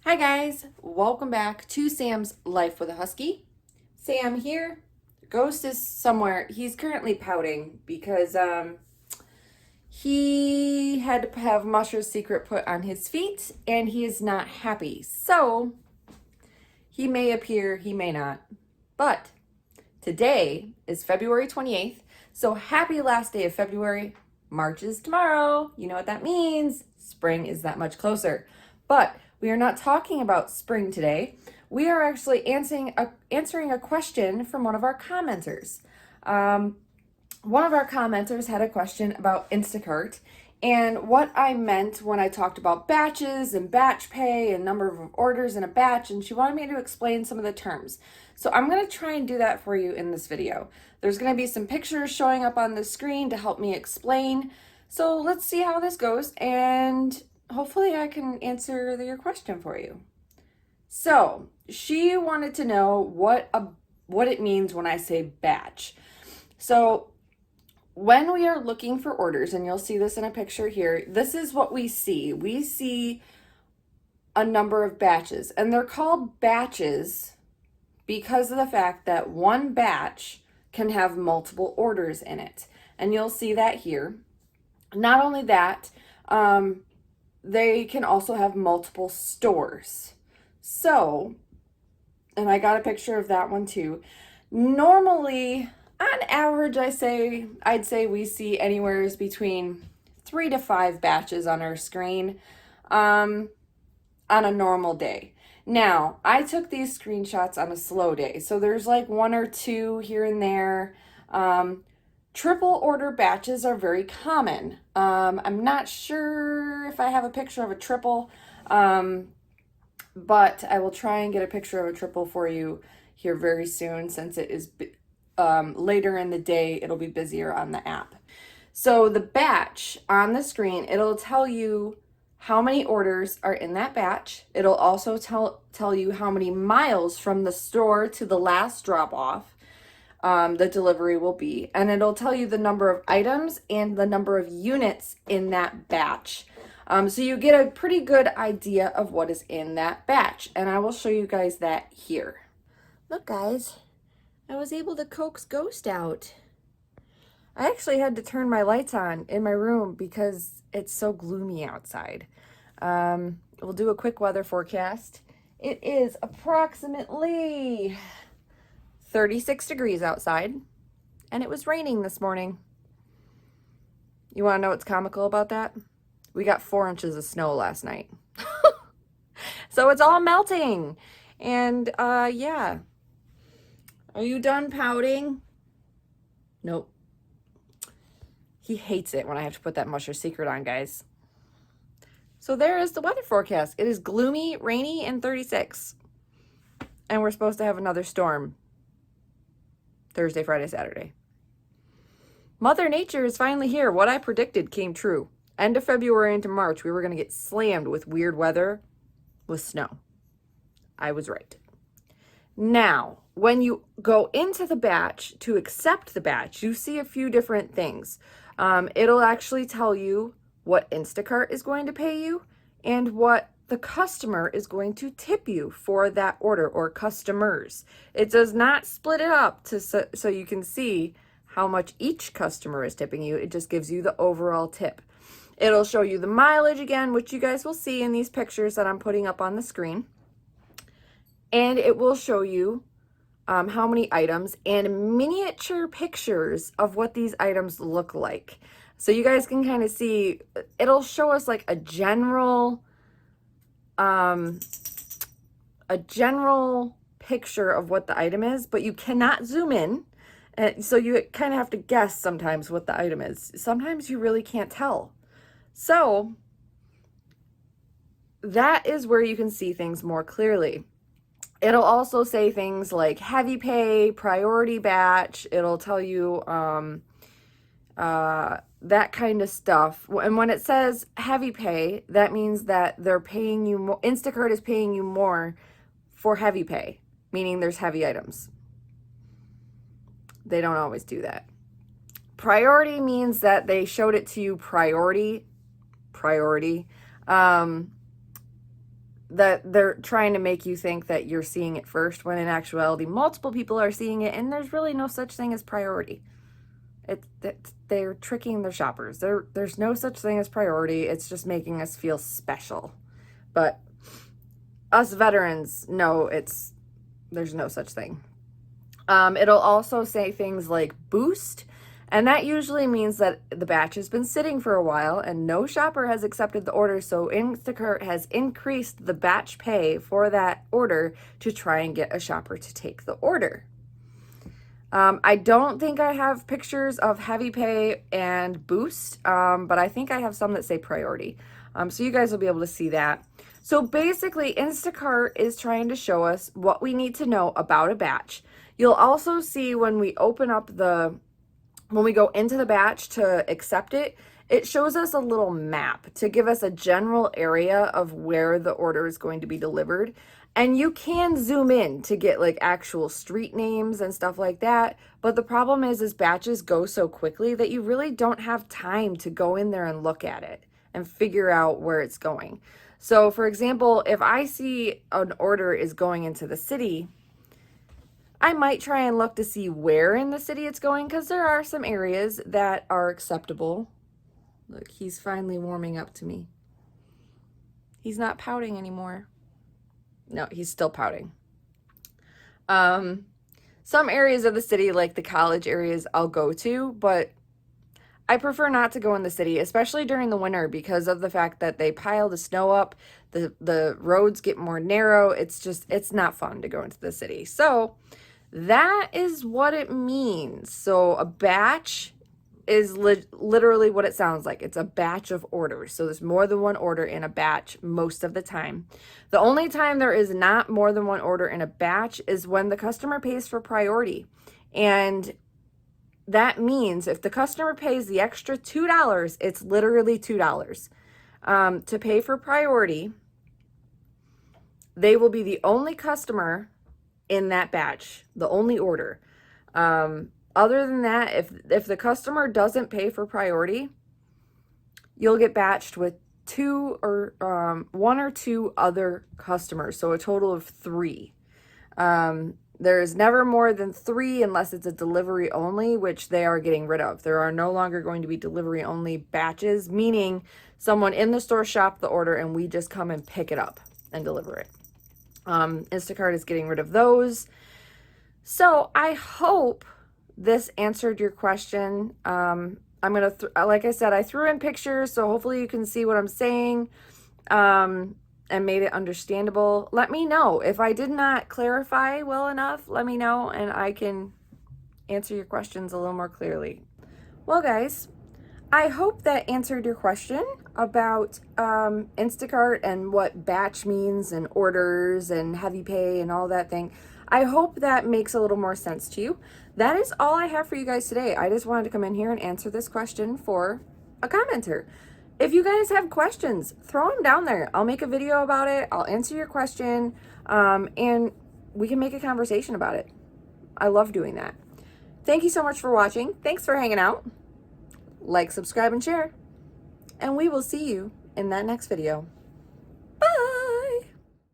Hi guys, welcome back to Sam's Life with a Husky. Sam here. Ghost is somewhere. He's currently pouting because he had to have Mushroom's secret put on his feet and he is not happy. So he may appear, he may not. But today is February 28th. So happy last day of February. March is tomorrow. You know what that means. Spring is that much closer. But we are not talking about spring today. We are actually answering a question from one of our commenters. One of our commenters had a question about Instacart and what I meant when I talked about batches and batch pay and number of orders in a batch, and she wanted me to explain some of the terms. So I'm going to try and do that for you in this video. There's going to be some pictures showing up on the screen to help me explain. So let's see how this goes, and hopefully I can answer your question for you. So she wanted to know what it means when I say batch. So when we are looking for orders, and you'll see this in a picture here, this is what we see. We see a number of batches, and they're called batches because of the fact that one batch can have multiple orders in it. And you'll see that here. Not only that, they can also have multiple stores. So, and I got a picture of that one too. Normally, on average, I'd say we see anywhere between 3 to 5 batches on our screen on a normal day. Now, I took these screenshots on a slow day, so there's like 1 or 2 here and there. Triple order batches are very common. I'm not sure if I have a picture of a triple, but I will try and get a picture of a triple for you here very soon, since it is later in the day. It'll be busier on the app. So the batch on the screen, it'll tell you how many orders are in that batch. It'll also tell you how many miles from the store to the last drop off the delivery will be, and it'll tell you the number of items and the number of units in that batch. So you get a pretty good idea of what is in that batch, and I will show you guys that here. Look guys, I was able to coax Ghost out. I actually had to turn my lights on in my room because it's so gloomy outside. We'll do a quick weather forecast. It is approximately 36 degrees outside, and it was raining this morning. You want to know what's comical about that? We got 4 inches of snow last night. So it's all melting. And yeah. Are you done pouting? Nope. He hates it when I have to put that Mushroom's secret on, guys. So there is the weather forecast. It is gloomy, rainy, and 36. And we're supposed to have another storm Thursday, Friday, Saturday. Mother Nature is finally here. What I predicted came true. End of February into March, we were going to get slammed with weird weather with snow. I was right. Now, when you go into the batch to accept the batch, you see a few different things. It'll actually tell you what Instacart is going to pay you and what the customer is going to tip you for that order, or customers. It does not split it up so you can see how much each customer is tipping you. It just gives you the overall tip. It'll show you the mileage again, which you guys will see in these pictures that I'm putting up on the screen. And it will show you how many items and miniature pictures of what these items look like. So you guys can kind of see, it'll show us like a general picture of what the item is, but you cannot zoom in. So you kind of have to guess sometimes what the item is. Sometimes you really can't tell. So that is where you can see things more clearly. It'll also say things like heavy pay, priority batch. It'll tell you that kind of stuff. And when it says heavy pay, that means that they're paying you more. Instacart is paying you more for heavy pay, meaning there's heavy items. They don't always do that. Priority means that they showed it to you priority. that they're trying to make you think that you're seeing it first, when in actuality multiple people are seeing it, and there's really no such thing as priority. They're tricking their shoppers. There's no such thing as priority. It's just making us feel special. But us veterans know there's no such thing. It'll also say things like boost, and that usually means that the batch has been sitting for a while and no shopper has accepted the order, so Instacart has increased the batch pay for that order to try and get a shopper to take the order. I don't think I have pictures of heavy pay and boost, but I think I have some that say priority. So you guys will be able to see that. So basically, Instacart is trying to show us what we need to know about a batch. You'll also see when we open up when we go into the batch to accept it, it shows us a little map to give us a general area of where the order is going to be delivered. And you can zoom in to get like actual street names and stuff like that. But the problem is batches go so quickly that you really don't have time to go in there and look at it and figure out where it's going. So for example, if I see an order is going into the city, I might try and look to see where in the city it's going, because there are some areas that are acceptable. Look, he's finally warming up to me. He's not pouting anymore. No, he's still pouting. Some areas of the city, like the college areas, I'll go to, but I prefer not to go in the city, especially during the winter, because of the fact that they pile the snow up, the roads get more narrow. It's not fun to go into the city. So that is what it means. So a batch is literally what it sounds like. It's a batch of orders. So there's more than one order in a batch most of the time. The only time there is not more than one order in a batch is when the customer pays for priority. And that means if the customer pays the extra $2, it's literally $2. To pay for priority, they will be the only customer in that batch, the only order. Other than that, if the customer doesn't pay for priority, you'll get batched with one or two other customers, so a total of 3. There's never more than 3 unless it's a delivery only, which they are getting rid of. There are no longer going to be delivery only batches, meaning someone in the store shopped the order and we just come and pick it up and deliver it. Instacart is getting rid of those. So I hope this answered your question. I'm going to, like I said, I threw in pictures, so hopefully you can see what I'm saying, and made it understandable. Let me know if I did not clarify well enough. Let me know and I can answer your questions a little more clearly. Well, guys, I hope that answered your question about Instacart and what batch means and orders and heavy pay and all that thing. I hope that makes a little more sense to you. That is all I have for you guys today. I just wanted to come in here and answer this question for a commenter. If you guys have questions, throw them down there. I'll make a video about it. I'll answer your question, and we can make a conversation about it. I love doing that. Thank you so much for watching. Thanks for hanging out. Like, subscribe, and share. And we will see you in that next video.